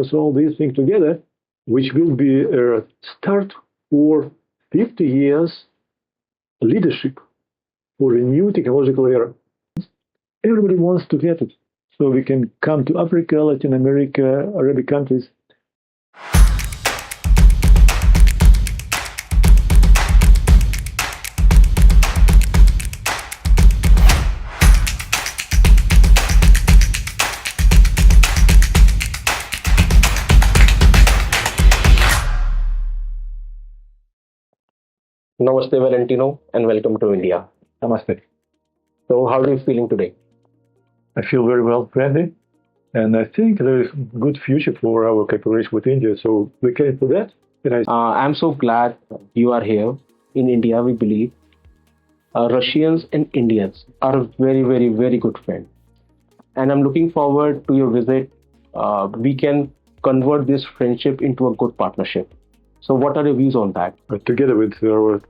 So all these things together, which will be a start for 50 years leadership for a new technological era. Everybody wants to get it. So we can come to Africa, Latin America, Arabic countries. Namaste, Valentino, and welcome to India. Namaste. So, how are you feeling today? I feel very well, friendly, and I think there is a good future for our cooperation with India. So we can do that. I'm so glad you are here. In India, we believe Russians and Indians are very, very, very good friends. And I'm looking forward to your visit. We can convert this friendship into a good partnership. So what are your views on that? Together with our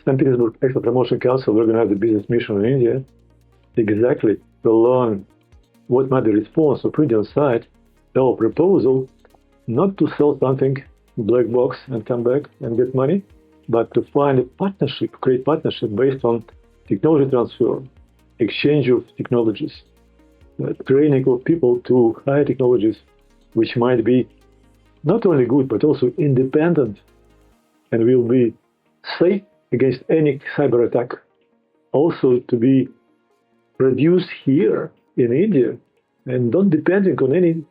St. Petersburg Export Promotion Council, we're going to have the business mission in India. Exactly to learn what might be the response of Indian side, our proposal, not to sell something black box and come back and get money, but to find a partnership, create partnership based on technology transfer, exchange of technologies, training of people to higher technologies, which might be not only good, but also independent and will be safe against any cyber attack. Also to be produced here in India and not depending on any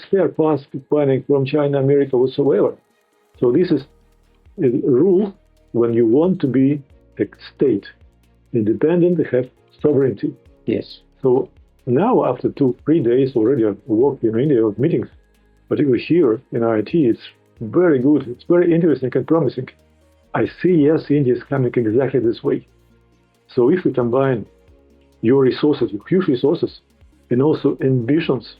spare parts buying from China, America, whatsoever. So this is a rule when you want to be a state, independent, have sovereignty. Yes. So now after 2-3 days already I've worked in India with meetings, particularly here in IT, it's very good, it's very interesting and promising. I see, yes, India is coming exactly this way. So if we combine your resources, your huge resources, and also ambitions,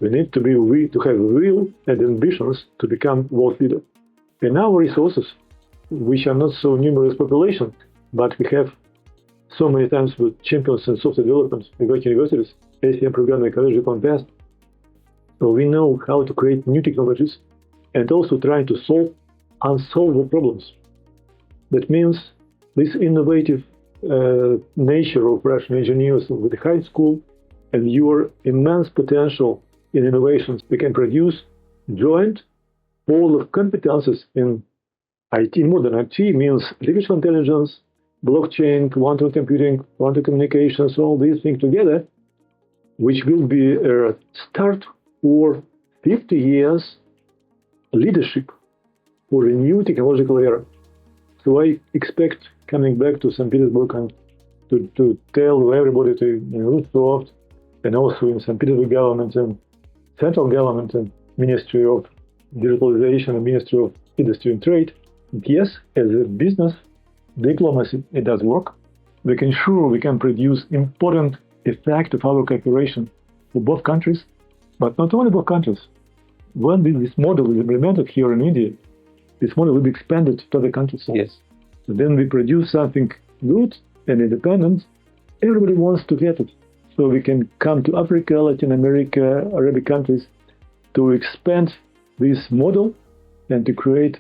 we need to have will and ambitions to become world leader. And our resources, which are not so numerous population, but we have so many times with champions in software development, we got universities, ACM programming, ecology contest. So we know how to create new technologies and also trying to solve unsolvable problems. That means this innovative nature of Russian engineers with the high school and your immense potential in innovations, we can produce joint all of competences in IT. Modern IT means artificial intelligence, blockchain, quantum computing, quantum communications, all these things together, which will be a start for 50 years leadership for a new technological era. So I expect coming back to St. Petersburg and to tell everybody to Rootsoft and also in St. Petersburg government and central government and Ministry of Digitalization and Ministry of Industry and Trade, yes, as a business diplomacy, it does work. We can produce important effect of our cooperation for both countries, but not only both countries. When this model is implemented here in India, this model will be expanded to other countries. Yes. So then we produce something good and independent. Everybody wants to get it. So we can come to Africa, Latin America, Arabic countries to expand this model and to create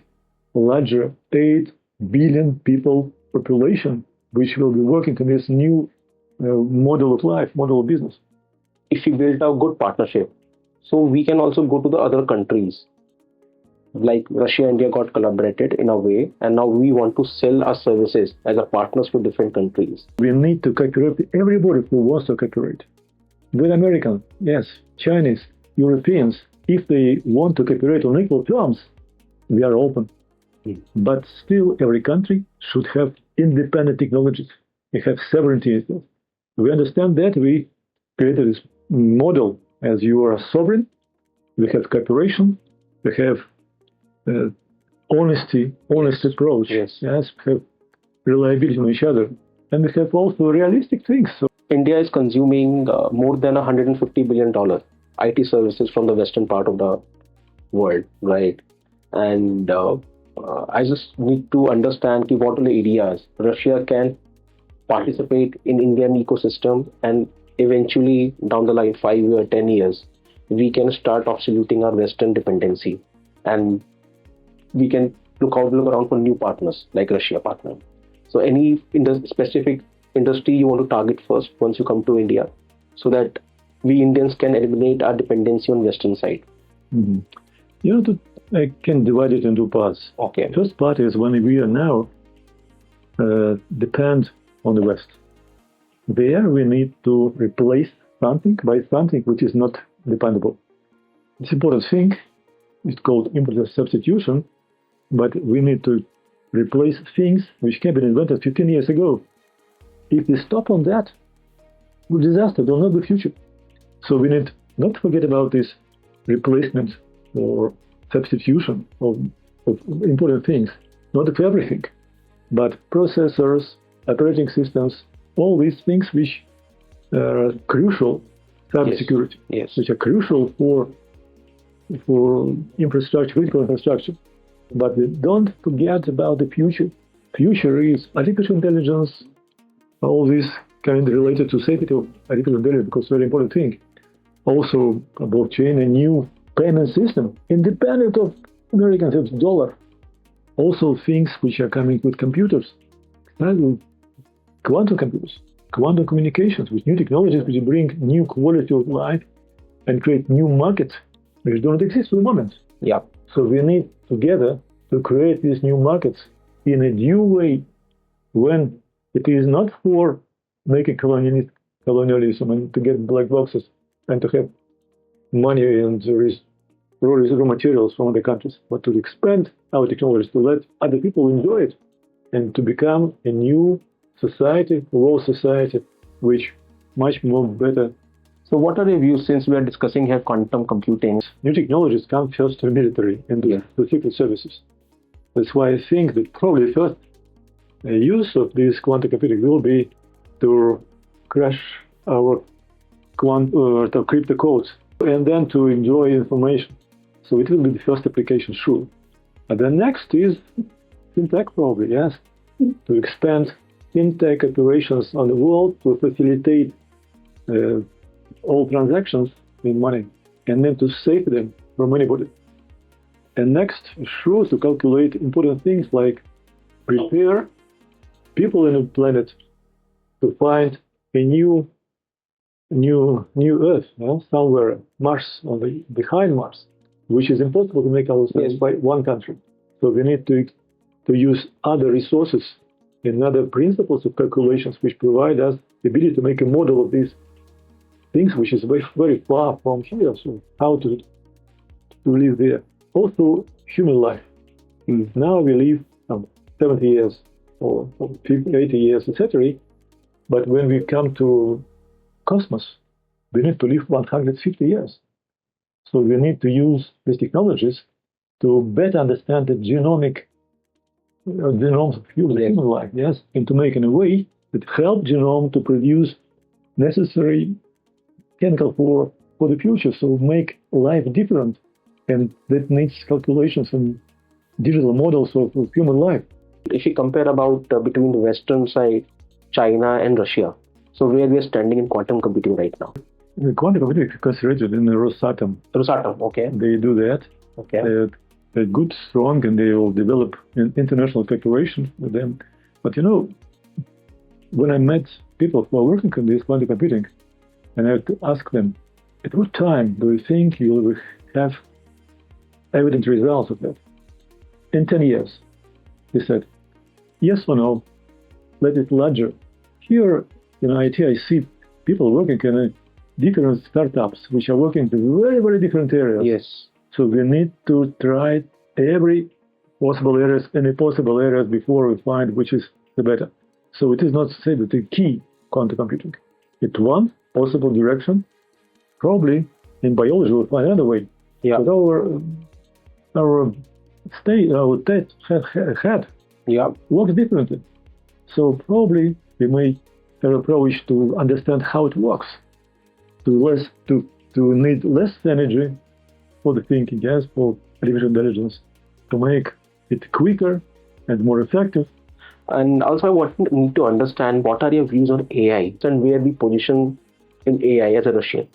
a larger 8 billion people population, which will be working in this new model of life, model of business. If we build a good partnership, so we can also go to the other countries. Like Russia and India got collaborated in a way, and now we want to sell our services as our partners to different countries. We need to cooperate with everybody who wants to cooperate. With Americans, yes, Chinese, Europeans, if they want to cooperate on equal terms, we are open. But still, every country should have independent technologies. We have sovereignty. We understand that we created this model as you are sovereign. We have cooperation. We have honest approach. Yes. Yes, we have reliability on each other. And we have also realistic things. So India is consuming more than $150 billion IT services from the western part of the world, right? And I just need to understand what are the areas Russia can participate in Indian ecosystem, and eventually down the line 5 or 10 years we can start absoluting our Western dependency, and we can look around for new partners like Russia partner. So any specific industry you want to target first once you come to India, so that we Indians can eliminate our dependency on Western side? Mm-hmm. I can divide it into parts. Okay. First part is when we are now depend on the West. There we need to replace something by something which is not dependable. It's important thing. It's called import substitution, but we need to replace things which can be invented 15 years ago. If we stop on that, disaster will not be future. So we need not to forget about this replacement or substitution of important things, not of everything, but processors, operating systems, all these things which are crucial, cybersecurity, yes. which are crucial for infrastructure, critical infrastructure. But we don't forget about the future. Future is artificial intelligence, all this kind of related to safety of artificial intelligence, because it's a very important thing. Also, blockchain, a new payment system, independent of American dollar. Also, things which are coming with computers, quantum computers, quantum communications, with new technologies which bring new quality of life and create new markets which don't exist for the moment. Yeah. So we need together to create these new markets in a new way, when it is not for making colonialism and to get black boxes and to have money and raw materials from other countries, but to expand our technologies, to let other people enjoy it, and to become a new society, world society, which much more better. So what are your views, since we are discussing here quantum computing? New technologies come first to the military and the secret services. That's why I think that probably first use of this quantum computing will be to crash our crypto codes and then to enjoy information. So it will be the first application, sure. And the next is fintech, probably, yes, to expand fintech operations on the world to facilitate all transactions in money, and then to save them from anybody. And next, sure, to calculate important things like prepare people in the planet to find a new Earth, somewhere, Mars, behind Mars, which is impossible to make ourselves by one country. So we need to use other resources and other principles of calculations which provide us the ability to make a model of these things which is very, very far from here. So how to live there. Also, human life. Now we live 70 years or 50, 80 years, etc. But when we come to cosmos, we need to live 150 years. So we need to use these technologies to better understand the genomes of human life, yes, and to make in a way that help genome to produce necessary chemical for the future, so make life different, and that needs calculations and digital models of human life. If you compare about between the Western side, China and Russia, so where we are standing in quantum computing right now? The quantum computing is concentrated in the Rosatom. Rosatom, okay. They do that. Okay. They're good, strong, and they will develop an international cooperation with them. But when I met people who are working on this quantum computing, and I had to ask them, at what time do you think you will have evident results of that? In 10 years. He said, yes or no, let it larger. Here in IT, I see people working in different startups which are working in very, very different areas. Yes. So we need to try every possible areas before we find which is the better. So it is not to say that the key quantum computing. It's one possible direction. Probably in biology we'll find another way. Yeah. But our head works differently. So probably we may have an approach to understand how it works, to need less energy for the thinking, yes, for artificial intelligence, to make it quicker and more effective. And also I need to understand what are your views on AI and where we position in AI as a Russian?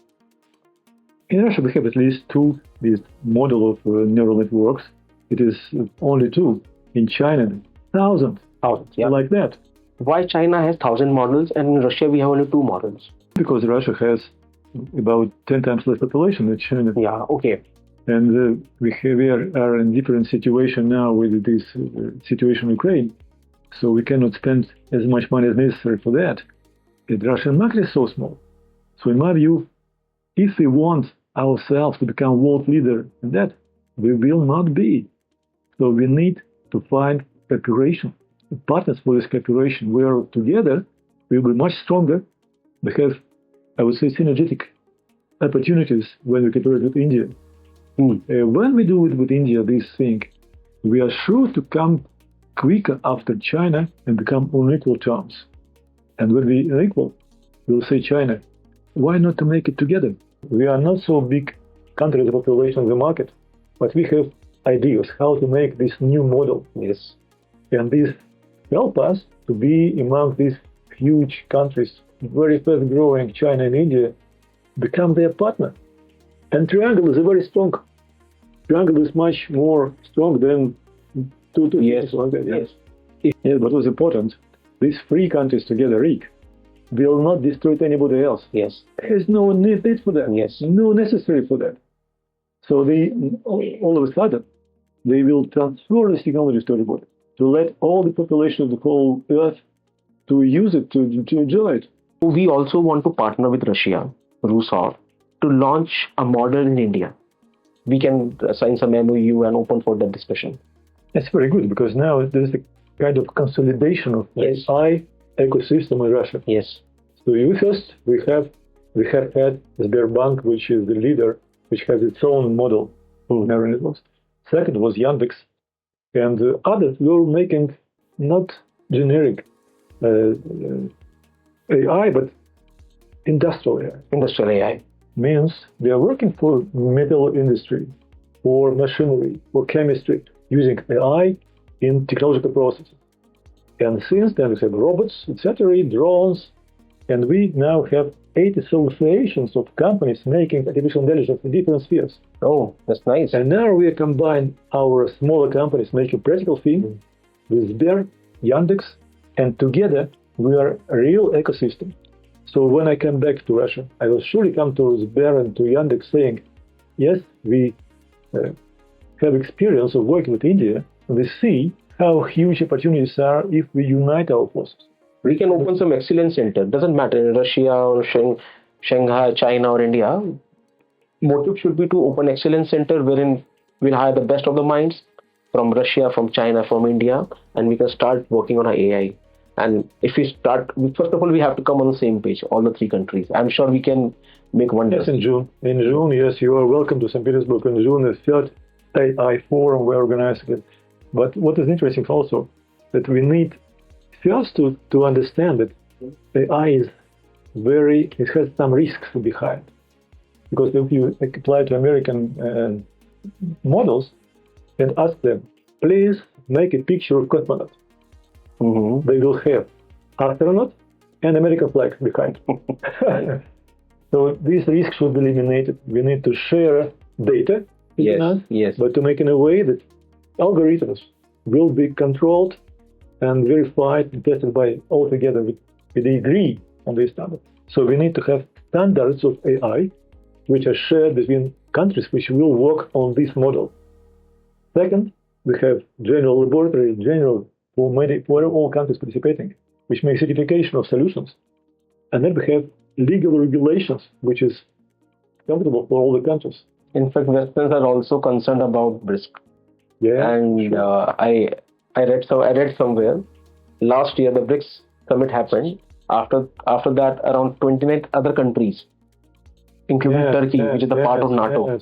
In Russia, we have at least two, this model of neural networks. It is only two. In China, thousands, Yeah. like that. Why China has 1,000 models and in Russia we have only 2 models? Because Russia has about 10 times less population than China. Yeah, okay. And we are in different situation now with this situation in Ukraine. So we cannot spend as much money as necessary for that. The Russian market is so small. So in my view, if we want ourselves to become world leader in that, we will not be. So we need to find cooperation, partners for this cooperation, where together we will be much stronger. We have, I would say, synergetic opportunities when we cooperate with India. When we do it with India, this thing, we are sure to come quicker after China and become on equal terms. And when we are equal, we'll say China, why not to make it together? We are not so big country as a population of the market, but we have ideas how to make this new model. Yes. And this help us to be among these huge countries, very fast growing, China and India, become their partner. And triangle is a very strong. Triangle is much more strong than two Yes. like that. Yes. Yes, but what's important, these three countries together, Rick, will not destroy anybody else. Yes. There's no need for that. Yes. No necessary for that. So they all of a sudden they will transfer this technology to everybody, to let all the population of the whole earth to use it, to enjoy it. We also want to partner with Russia, Rusov, to launch a model in India. We can sign some MOU and open for that discussion. That's very good because now there is a kind of consolidation of Yes. AI ecosystem in Russia. Yes. So first we have had Sberbank, which is the leader, which has its own model neural networks. Second was Yandex, and others were making not generic AI, but industrial AI. Industrial AI. Means they are working for metal industry, for machinery, for chemistry, using AI in technological processes. And since then we have robots, etc., drones, and we now have 8 associations of companies making artificial intelligence in different spheres. Oh, that's nice. And now we combine our smaller companies making practical things with Sber, Yandex, and together we are a real ecosystem. So when I come back to Russia, I will surely come to Sber and to Yandex saying, yes, we have experience of working with India, and we see how huge opportunities are if we unite our forces. We can open some excellence center. Doesn't matter in Russia or Shanghai, China or India. Motive should be to open excellence center wherein we'll hire the best of the minds from Russia, from China, from India, and we can start working on our AI. And if we start, first of all, we have to come on the same page, all the 3 countries. I'm sure we can make wonders. Yes, in June. In June, yes, you are welcome to St. Petersburg. In June, the third AI forum, we're organizing it. But what is interesting also, that we need first to understand that AI is it has some risks behind. Because if you apply to American models and ask them, please make a picture of cosmonaut. They will have astronaut and American flag behind. So these risks should be eliminated. We need to share data between us, but to make in a way that algorithms will be controlled and verified and tested by all together. We agree on this standard. So we need to have standards of AI which are shared between countries which will work on this model. Second, we have general laboratory, for all countries participating, which makes certification of solutions. And then we have legal regulations, which is comfortable for all the countries. In fact, Westerns are also concerned about BRISC. Yeah, and sure. I read somewhere last year the BRICS summit happened. After that, around 29 other countries, including Turkey, which is a part of NATO,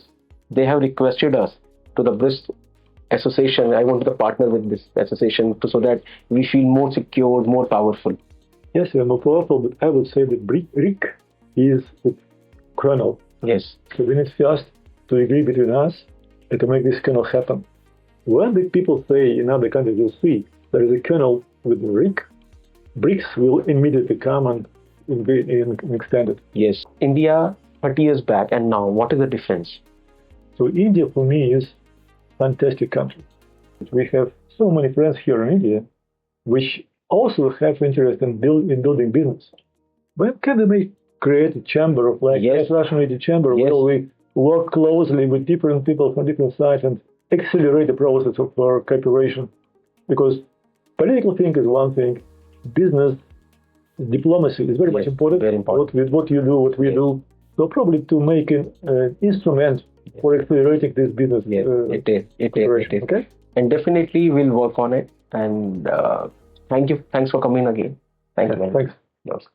they have requested us to the BRICS association. I want to partner with this association so that we feel more secure, more powerful. Yes, we are more powerful, but I would say that BRIC is the kernel. Yes. So we need first to agree between us and to make this kernel happen. When the people say in other countries, you'll see there is a kernel with BRIC, BRICS will immediately come and be extended. Yes. India 30 years back and now? What is the difference? So India for me is a fantastic country. We have so many friends here in India, which also have interest in building business. When can we create a chamber of Yes. Russian Media Chamber Yes. where we work closely with different people from different sides and accelerate the process of our cooperation? Because political thing is one thing, business diplomacy is very much important. Very important. What you do, what we do. So probably to make an instrument for accelerating this business. It is. Okay. And definitely we'll work on it. And thank you. Thanks for coming again. Thank you. Thanks. Yes.